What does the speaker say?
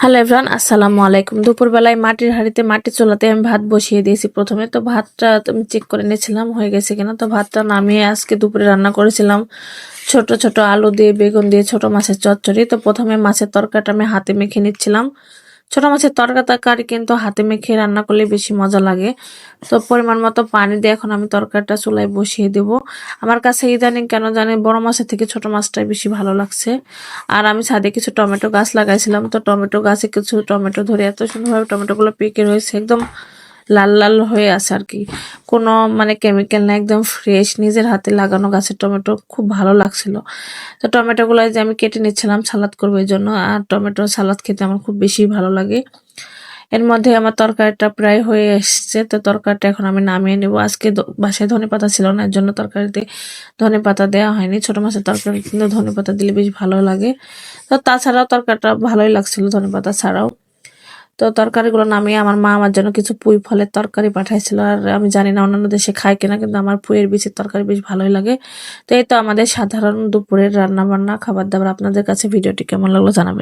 Hello everyone, আসসালামু আলাইকুম। দুপুরবেলায় মাটির হাঁড়িতে মাটি চুলাতে আমি ভাত বসিয়ে দিয়েছি। প্রথমে তো ভাতটা আমি চেক করে নিয়েছিলাম হয়ে গেছে কিনা। তো ভাতটা নামিয়ে আজকে দুপুরে রান্না করেছিলাম ছোট ছোট আলু দিয়ে, বেগুন দিয়ে ছোট মাছের চচ্চড়ি। তো প্রথমে মাছের তরকারিটা আমি হাতে মেখে নিচ্ছিলাম। ছোট মাছের তরকারি কিন্তু হাতে মেখে রান্না করলে বেশি মজা লাগে। তো পরিমাণ মতো পানি দিয়ে এখন আমি তরকারিটা চুলায় বসিয়ে দেব। আমার কাছে ইদানিং কেন জানি বড় মাছের থেকে ছোট মাছটাই বেশি ভালো লাগছে। আর আমি ছাদে কিছু টমেটো গাছ লাগাইছিলাম, তো টমেটো গাছে কিছু টমেটো ধরে এত সুন্দরভাবে টমেটোগুলো পেকে রয়েছে, একদম লাল লাল হয়ে আছে আর কি। কোনো মানে কেমিক্যাল না, একদম ফ্রেশ নিজের হাতে লাগানো গাছের টমেটো, খুব ভালো লাগছিল। তো টমেটোগুলো যে আমি কেটে নিচ্ছিলাম সালাদ করবো এই জন্য। আর টমেটো সালাদ খেতে আমার খুব বেশি ভালো লাগে। এর মধ্যে আমার তরকারিটা প্রায় হয়ে এসছে। তো তরকারিটা এখন আমি নামিয়ে নেব। আজকে বাসায় ধনেপাতা ছিল না, এর জন্য তরকারিতে ধনেপাতা দেওয়া হয়নি। ছোট মাছের তরকারি কিন্তু ধনেপাতা দিলে বেশ ভালো লাগে। তো তাছাড়াও তরকারিটা ভালোই লাগছিল ধনেপাতা ছাড়াও। তো তরকারিগুলো নামিয়ে আমার মা আমার জন্য কিছু পুঁই ফলের তরকারি পাঠাইছিল। আর আমি জানি না অন্যান্য দেশে খায় কিনা, কিন্তু আমার পুঁইয়ের বীজের তরকারি বেশ ভালোই লাগে। তো এই তো আমাদের সাধারণ দুপুরের রান্না বান্না খাবার দাবার। আপনাদের কাছে ভিডিওটি কেমন লাগলো জানাবেন।